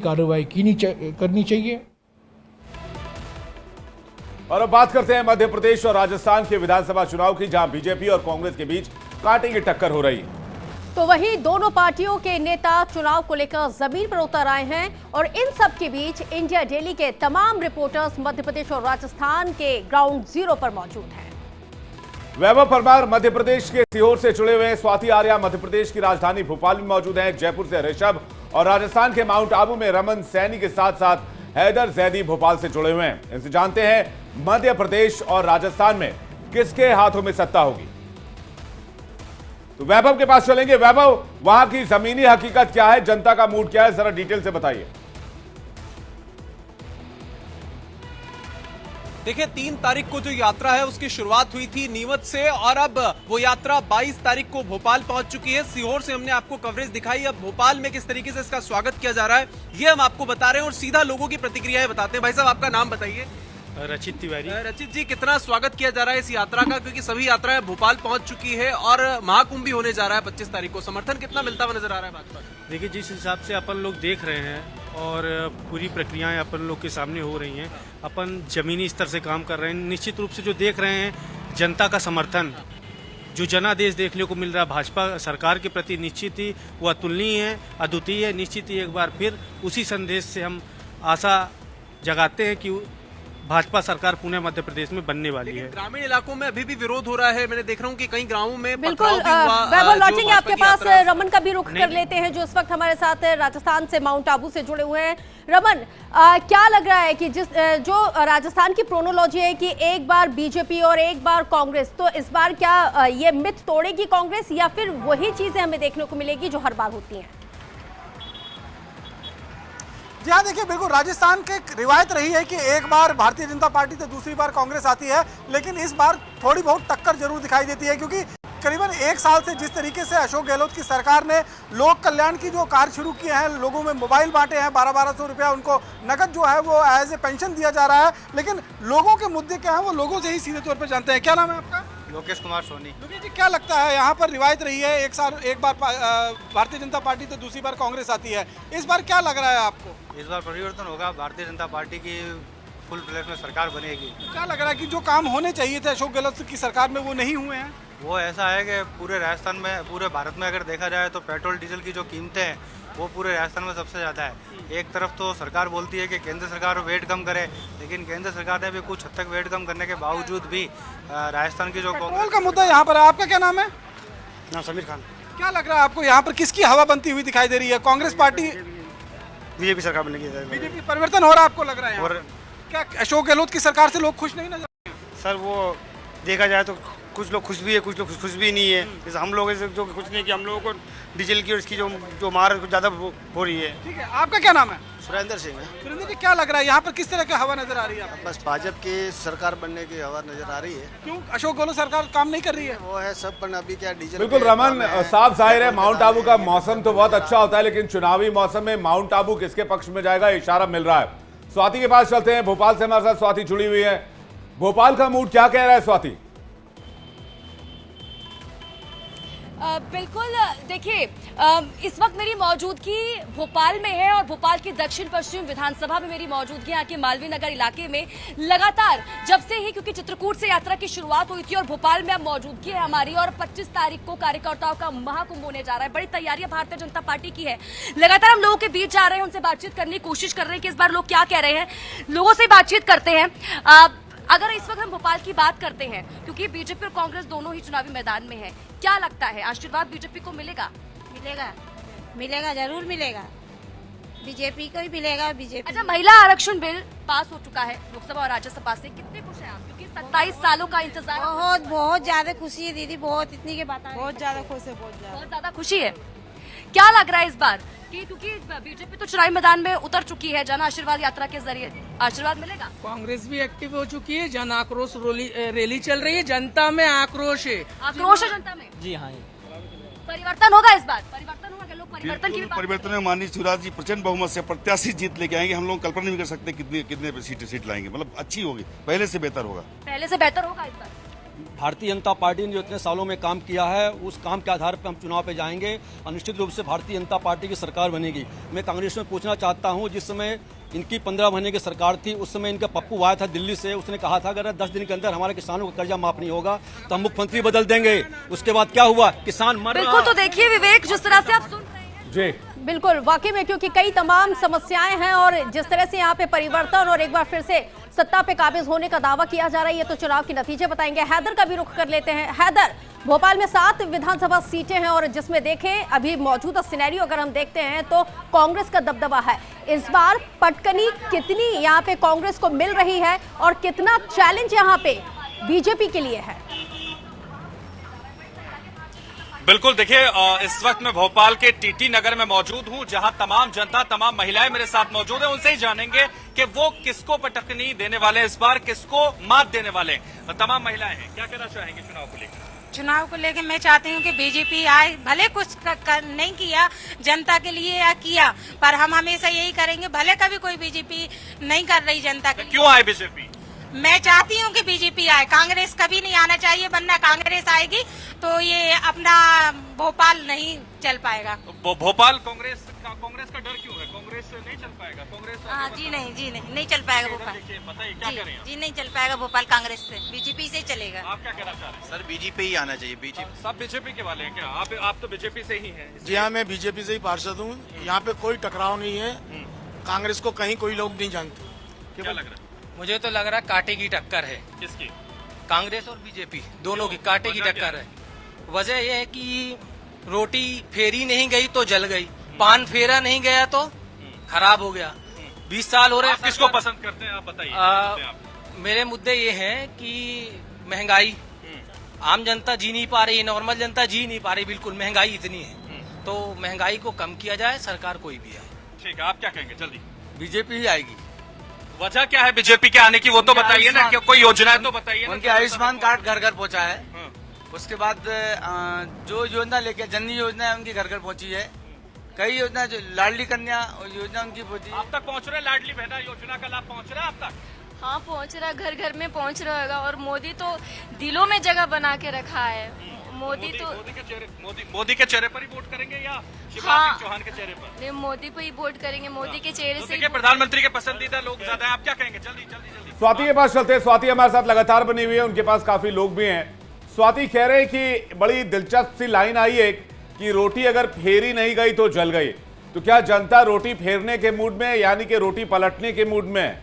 कार्रवाई करनी चाहिए। और अब बात करते हैं मध्य प्रदेश और राजस्थान के विधानसभा चुनाव की, जहां बीजेपी और कांग्रेस के बीच कांटे की टक्कर हो रही है। तो वहीं दोनों पार्टियों के नेता चुनाव को लेकर जमीन पर उतर आए हैं और इन सब के बीच इंडिया डेली के तमाम रिपोर्टर्स मध्य प्रदेश और राजस्थान के ग्राउंड जीरो पर मौजूद हैं। वैभव परमार मध्य प्रदेश के सीहोर से जुड़े हुए हैं, स्वाति आर्या मध्य प्रदेश की राजधानी भोपाल में मौजूद हैं, जयपुर से ऋषभ और राजस्थान के माउंट आबू में रमन सैनी के साथ साथ हैदर जैदी भोपाल से जुड़े हुए हैं। इनसे जानते हैं मध्य प्रदेश और राजस्थान में किसके हाथों में सत्ता होगी। तो वैभव के पास चलेंगे। वैभव, वहां की जमीनी हकीकत क्या है, जनता का मूड क्या है, जरा डिटेल से बताइए। देखिए 3 तारीख को जो यात्रा है उसकी शुरुआत हुई थी नीमच से और अब वो यात्रा 22 तारीख को भोपाल पहुंच चुकी है। सीहोर से हमने आपको कवरेज दिखाई, अब भोपाल में किस तरीके से इसका स्वागत किया जा रहा है ये हम आपको बता रहे हैं और सीधा लोगों की प्रतिक्रियाएं बताते हैं। भाई साहब, आपका नाम बताइए। रचित तिवारी। रचित जी, कितना स्वागत किया जा रहा है इस यात्रा का, क्योंकि सभी यात्राएं भोपाल पहुंच चुकी है और महाकुंभ भी होने जा रहा है 25 तारीख को, समर्थन कितना मिलता हुआ नजर आ रहा है भाजपा? देखिए, जिस हिसाब से अपन लोग देख रहे हैं और पूरी प्रक्रियाएं अपन लोग के सामने हो रही हैं, अपन जमीनी स्तर से काम कर रहे हैं। निश्चित रूप से जो देख रहे हैं जनता का समर्थन, जो जनादेश देखने को मिल रहा है भाजपा सरकार के प्रति, निश्चित ही वो अतुलनीय है, अद्वितीय है। निश्चित ही एक बार फिर उसी संदेश से हम आशा जगाते हैं कि भाजपा सरकार पुणे मध्य प्रदेश में बनने वाली है। ग्रामीण इलाकों में अभी भी विरोध हो रहा है, मैंने देख रहा हूँ कि कई गांवों में बिल्कुल वैभव लौटेंगे आपके पास। रमन का भी रुख कर लेते हैं जो इस वक्त हमारे साथ राजस्थान से माउंट आबू से जुड़े हुए हैं। रमन, क्या लग रहा है कि जो राजस्थान की प्रोनोलॉजी है कि एक बार बीजेपी और एक बार कांग्रेस, तो इस बार क्या ये मिथ तोड़ेगी कांग्रेस या फिर वही चीजें हमें देखने को मिलेगी जो हर बार होती हैं? जी हाँ, देखिए बिल्कुल राजस्थान की रिवायत रही है कि एक बार भारतीय जनता पार्टी तो दूसरी बार कांग्रेस आती है, लेकिन इस बार थोड़ी बहुत टक्कर जरूर दिखाई देती है, क्योंकि करीबन 1 साल से जिस तरीके से अशोक गहलोत की सरकार ने लोक कल्याण की जो कार्य शुरू किए हैं, लोगों में मोबाइल बांटे हैं, 1200 रुपया उनको नकद जो है वो एज ए पेंशन दिया जा रहा है, लेकिन लोगों के मुद्दे क्या है वो लोगों से ही सीधे तौर पर जानते हैं। क्या नाम है आपका? लोकेश कुमार सोनी। लोकेश जी, क्या लगता है यहाँ पर रिवायत रही है एक बार भारतीय जनता पार्टी तो दूसरी बार कांग्रेस आती है, इस बार क्या लग रहा है आपको? इस बार परिवर्तन होगा, भारतीय जनता पार्टी की फुल फ्लैश में सरकार बनेगी। क्या लग रहा है कि जो काम होने चाहिए थे अशोक गहलोत की सरकार में वो नहीं हुए हैं? वो ऐसा है कि पूरे राजस्थान में, पूरे भारत में अगर देखा जाए तो पेट्रोल डीजल की जो कीमतें हैं वो पूरे राजस्थान में सबसे ज़्यादा है। एक तरफ तो सरकार बोलती है कि केंद्र सरकार वेट कम करे, लेकिन केंद्र सरकार ने भी कुछ हद तक वेट कम करने के बावजूद भी राजस्थान की जो पेट्रोल का मुद्दा यहाँ पर है। आपका क्या नाम है? नाम समीर खान। क्या लग रहा है आपको यहाँ पर किसकी हवा बनती हुई दिखाई दे रही है? कांग्रेस पार्टी, बीजेपी सरकार बनेगी। बीजेपी परिवर्तन हो रहा है आपको लग रहा है? और क्या अशोक गहलोत की सरकार से लोग खुश नहीं नजर आते? सर, वो देखा जाए तो कुछ लोग खुश भी है, कुछ लोग खुश भी नहीं है। जैसे हम लोग जो खुश नहीं, कि हम लोगों को डीजल की और इसकी जो मार ज़्यादा हो रही है। ठीक है, आपका क्या नाम है? सुरेंद्र सिंह है। सुरेंद्र जी, क्या लग रहा है यहाँ पर किस तरह की हवा नजर आ रही है आपको? बस भाजपा की सरकार बनने की हवा नजर आ रही है। क्यों अशोक गहलोत सरकार काम नहीं कर रही है? वो है सब, पर अभी क्या डीजल। बिल्कुल रमन, साफ जाहिर है माउंट आबू का मौसम तो बहुत अच्छा होता है, लेकिन चुनावी मौसम में माउंट आबू किसके पक्ष में जाएगा इशारा मिल रहा है। स्वाति के पास चलते हैं, भोपाल से हमारे साथ स्वाति जुड़ी हुई है। भोपाल का मूड क्या कह रहा है स्वाति? बिल्कुल, देखिए इस वक्त मेरी मौजूदगी भोपाल में है और भोपाल की दक्षिण पश्चिम विधानसभा में मेरी मौजूदगी यहाँ के मालवीय नगर इलाके में लगातार जब से ही, क्योंकि चित्रकूट से यात्रा की शुरुआत हुई थी और भोपाल में अब मौजूदगी है हमारी और 25 तारीख को कार्यकर्ताओं का महाकुंभ होने जा रहा है। बड़ी तैयारियां भारतीय जनता पार्टी की है। लगातार हम लोगों के बीच जा रहे हैं, उनसे बातचीत करने की कोशिश कर रहे हैं कि इस बार लोग क्या कह रहे हैं। लोगों से बातचीत करते हैं। अगर इस वक्त हम भोपाल की बात करते हैं, क्योंकि बीजेपी और कांग्रेस दोनों ही चुनावी मैदान में है, क्या लगता है आशीर्वाद बीजेपी को मिलेगा? मिलेगा, जरूर मिलेगा, बीजेपी को ही मिलेगा। बीजेपी। अच्छा, महिला आरक्षण बिल पास हो चुका है लोकसभा और राज्यसभा से, कितने खुश हैं आप? क्योंकि 27 सालों का इंतजार। बहुत ज्यादा खुशी है दीदी, बहुत, इतनी के बात बहुत ज्यादा खुश है, बहुत ज्यादा खुशी है। क्या लग रहा है इस बार कि क्योंकि बीजेपी तो चुनावी मैदान में उतर चुकी है, जन आशीर्वाद यात्रा के जरिए आशीर्वाद मिलेगा? कांग्रेस भी एक्टिव हो चुकी है, जन आक्रोश रैली चल रही है, जनता में आक्रोश है। आक्रोश है जनता में? जी हाँ। परिवर्तन होगा इस बार? परिवर्तन होगा? लोग परिवर्तन की परिवर्तन में माननीय शिवराज जी प्रचंड बहुमत से प्रत्याशी जीत लेके आएंगे। हम लोग कल्पना नहीं कर सकते कितने सीट लाएंगे। मतलब अच्छी होगी, पहले से बेहतर होगा। पहले से बेहतर होगा इस बार? भारतीय जनता पार्टी ने जो इतने सालों में काम किया है उस काम के आधार पर हम चुनाव पे जाएंगे और निश्चित रूप से भारतीय जनता पार्टी की सरकार बनेगी। मैं कांग्रेस में पूछना चाहता हूं, जिस समय इनकी 15 महीने की सरकार थी उस समय इनका पप्पू आया था दिल्ली से, उसने कहा था अगर 10 दिन के अंदर हमारे किसानों का कर्जा माफ नहीं होगा तो हम मुख्यमंत्री बदल देंगे। उसके बाद क्या हुआ, किसान मर रहा। बिल्कुल, तो देखिए विवेक, जिस तरह से आप सुन रहे हैं जी बिल्कुल, वाकई में क्योंकि कई तमाम समस्याएं हैं और जिस तरह से यहाँ पे परिवर्तन और एक बार फिर से सत्ता पे काबिज होने का दावा किया जा रहा है, ये तो चुनाव के नतीजे बताएंगे। हैदर का भी रुख कर लेते हैं। हैदर, भोपाल में 7 विधानसभा सीटें हैं और जिसमें देखें अभी मौजूदा सिनेरियो अगर हम देखते हैं तो कांग्रेस का दबदबा है। इस बार पटकनी कितनी यहाँ पे कांग्रेस को मिल रही है और कितना चैलेंज यहाँ पे बीजेपी के लिए है? बिल्कुल, देखिए इस वक्त मैं भोपाल के टीटी नगर में मौजूद हूं, जहां तमाम जनता, तमाम महिलाएं मेरे साथ मौजूद हैं। उनसे ही जानेंगे कि वो किसको पटकनी देने वाले, इस बार किसको मात देने वाले। तमाम महिलाएं हैं, क्या कहना चाहेंगे चुनाव को लेकर? चुनाव को लेकर मैं चाहती हूँ कि बीजेपी आए, भले कुछ नहीं किया जनता के लिए या किया, पर हम हमेशा यही करेंगे, भले कभी कोई बीजेपी नहीं कर रही जनता के लिए। क्यों आए बीजेपी? मैं चाहती हूँ कि बीजेपी आए, कांग्रेस कभी नहीं आना चाहिए, वरना कांग्रेस आएगी तो ये अपना भोपाल नहीं चल पाएगा। भोपाल कांग्रेस का डर क्यों है? कांग्रेस से नहीं चल पाएगा? कांग्रेस जी नहीं चल पाएगा भोपाल। बताइए क्या करें? जी नहीं चल पाएगा भोपाल कांग्रेस से, बीजेपी से चलेगा। आप क्या कहना चाह रहे हैं? सर बीजेपी ही आना चाहिए। बीजेपी सब बीजेपी के वाले हैं क्या? आप तो बीजेपी से ही हैं। जी हाँ, मैं बीजेपी से ही पार्षद हूँ। यहाँ पे कोई टकराव नहीं है, कांग्रेस को कहीं कोई लोग नहीं जानते। क्या लग रहा है? मुझे तो लग रहा है कांटे की टक्कर है। किसकी? कांग्रेस और बीजेपी दोनों की कांटे की टक्कर है। वजह यह है कि रोटी फेरी नहीं गई तो जल गई, पान फेरा नहीं गया तो खराब हो गया। 20 साल हो रहे हैं। किसको पसंद करते हैं आप बताइए। मेरे मुद्दे ये हैं कि महंगाई, आम जनता जी नहीं पा रही है, नॉर्मल जनता जी नहीं पा रही, बिल्कुल महंगाई इतनी है, तो महंगाई को कम किया जाए, सरकार कोई भी आए। ठीक है, आप क्या कहेंगे? जल्दी। बीजेपी ही आएगी। वजह क्या है बीजेपी के आने की, वो तो बताइए ना। कोई योजना है तो बताइए ना। उनके आयुष्मान कार्ड घर घर पहुंचा है। उसके बाद जो योजना लेके जननी योजना है उनकी घर घर पहुंची है। कई योजना, जो लाडली कन्या योजना उनकी पहुंची। आप तक पहुंच रहे? लाडली बहना योजना का लाभ पहुंच रहा है आप तक? हाँ, पहुंच रहा, घर घर में पहुंच रहा होगा। और मोदी तो दिलों में जगह बना के रखा है। मोदी के चेहरे पर ही वोट करेंगे या शिवराज सिंह चौहान के चेहरे पर? नहीं, मोदी को ही वोट करेंगे, मोदी के चेहरे से। प्रधानमंत्री के पसंदीदा लोग ज्यादा है, आप क्या कहेंगे? जल्दी। स्वाति के पास चलते हैं। स्वाति हमारे साथ लगातार बनी हुई है, उनके पास काफी लोग भी हैं। स्वाति कह रहे हैं कि बड़ी दिलचस्प सी लाइन आई है कि रोटी अगर फेरी नहीं गई तो जल गई। तो क्या जनता रोटी फेरने के मूड में, यानी कि रोटी पलटने के मूड में है?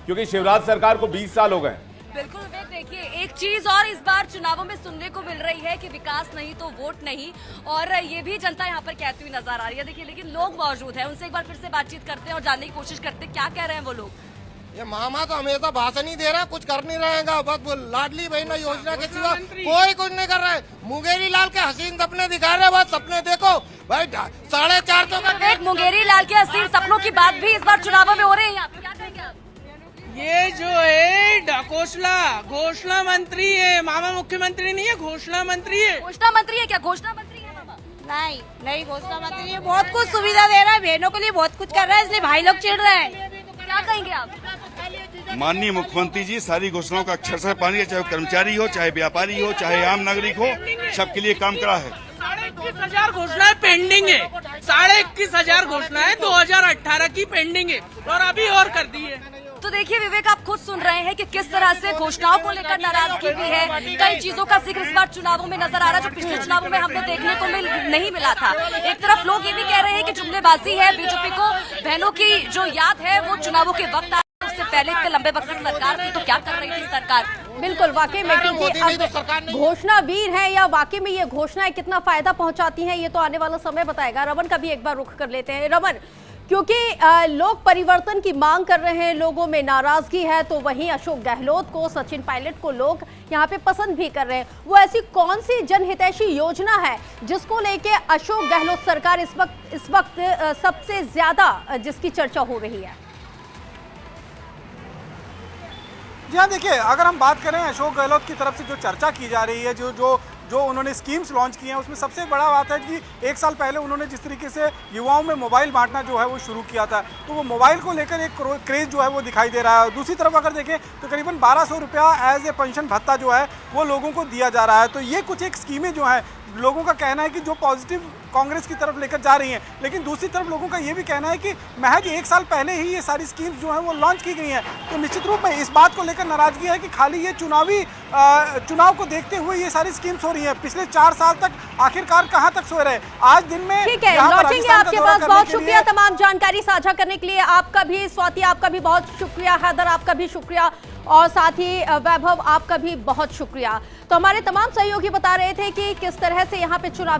क्योंकि शिवराज सरकार को 20 साल हो गए। बिल्कुल विवेक, देखिए एक चीज और इस बार चुनावों में सुनने को मिल रही है कि विकास नहीं तो वोट नहीं, और ये भी जनता यहाँ पर कहती हुई नजर आ रही है। देखिए, लेकिन लोग मौजूद हैं, उनसे एक बार फिर से बातचीत करते हैं और जानने की कोशिश करते हैं क्या कह रहे हैं वो लोग। ये मामा तो हमेशा भाषण ही दे रहा, कुछ कर नहीं रहेगा, बस वो लाडली बहना योजना के सिवा कोई कुछ नहीं कर रहा है। मुंगेरी लाल के हसीन सपने दिखा रहे, बस सपने देखो भाई। 450 विवेक, मुंगेरी लाल के हसीन सपनों की बात भी इस बार चुनावों में हो रही है। आप क्या कहेंगे? आप ये जो है घोषणा मंत्री है, मामा मुख्यमंत्री नहीं है, घोषणा मंत्री है। घोषणा मंत्री है क्या? घोषणा मंत्री है मामा? नहीं घोषणा मंत्री है, बहुत कुछ सुविधा दे रहा है, बहनों के लिए बहुत कुछ कर रहा है, इसलिए भाई लोग चिढ़ रहे हैं। क्या कहेंगे आप? माननीय मुख्यमंत्री जी सारी घोषणाओं का अक्षरशः पानी है, चाहे वो कर्मचारी हो, चाहे व्यापारी हो, चाहे आम नागरिक हो, सबके लिए काम करा है। 21,000 घोषणाएं पेंडिंग है, 21,500 घोषणाएं 2018 की पेंडिंग है और अभी और कर दी है। तो देखिए विवेक, आप खुद सुन रहे हैं कि किस तरह से घोषणाओं को लेकर नाराजगी भी है। कई चीजों का जिक्र इस बार चुनावों में नजर आ रहा है जो पिछले चुनावों में हमने देखने को नहीं मिला था। एक तरफ लोग ये भी कह रहे हैं कि जुमलेबाजी है, बीजेपी को बहनों की जो याद है वो चुनावों के वक्त आ, उससे पहले इतने लंबे वक्त से सरकार थी, तो क्या कर रही थी सरकार? बिल्कुल, वाकई में क्योंकि घोषणा वीर है या वाकई में ये घोषणाएं कितना फायदा पहुंचाती हैं, ये तो आने वाला समय बताएगा। रमन का भी एक बार रुख कर लेते हैं। रमन, क्योंकि लोग परिवर्तन की मांग कर रहे हैं, लोगों में नाराजगी है, तो वहीं अशोक गहलोत को, सचिन पायलट को लोग यहाँ पे पसंद भी कर रहे हैं। वो ऐसी कौन सी जनहितैषी योजना है जिसको लेके अशोक गहलोत सरकार इस वक्त सबसे ज्यादा जिसकी चर्चा हो रही है? जी हाँ, देखिए अगर हम बात करें अशोक गहलोत की तरफ से जो चर्चा की जा रही है, जो जो उन्होंने स्कीम्स लॉन्च की हैं उसमें सबसे बड़ा बात है कि 1 साल पहले उन्होंने जिस तरीके से युवाओं में मोबाइल बांटना जो है वो शुरू किया था, तो वो मोबाइल को लेकर एक क्रेज जो है वो दिखाई दे रहा है। दूसरी तरफ अगर देखें तो करीबन 1200 रुपया एज ए पेंशन भत्ता जो है वो लोगों को दिया जा रहा है। तो ये कुछ एक स्कीमें जो हैं लोगों का कहना है कि जो पॉजिटिव कांग्रेस की तरफ लेकर जा रही हैं, लेकिन दूसरी तरफ लोगों का ये भी कहना है कि महज 1 साल पहले ही ये सारी स्कीम्स जो हैं वो लॉन्च की गई हैं। तो निश्चित रूप में इस बात को लेकर नाराजगी है कि खाली ये चुनाव को देखते हुए ये सारी स्कीम्स हो रही हैं। पिछले 4 साल तक आखिरकार कहाँ तक सोए रहे? आज दिन में ठीक है, यहाँ पर लौटेंगे राजस्थान का आपके दौरा पास। करने बहुत के शुक्रिया लिए- तमाम जानकारी साझा करने के लिए। आपका भी स्वाति, आपका भी बहुत शुक्रिया। हैदर, आपका भी शुक्रिया। और साथ ही वैभव, आपका भी बहुत शुक्रिया। तो हमारे तमाम सहयोगी बता रहे थे कि किस तरह से यहाँ पे चुनावी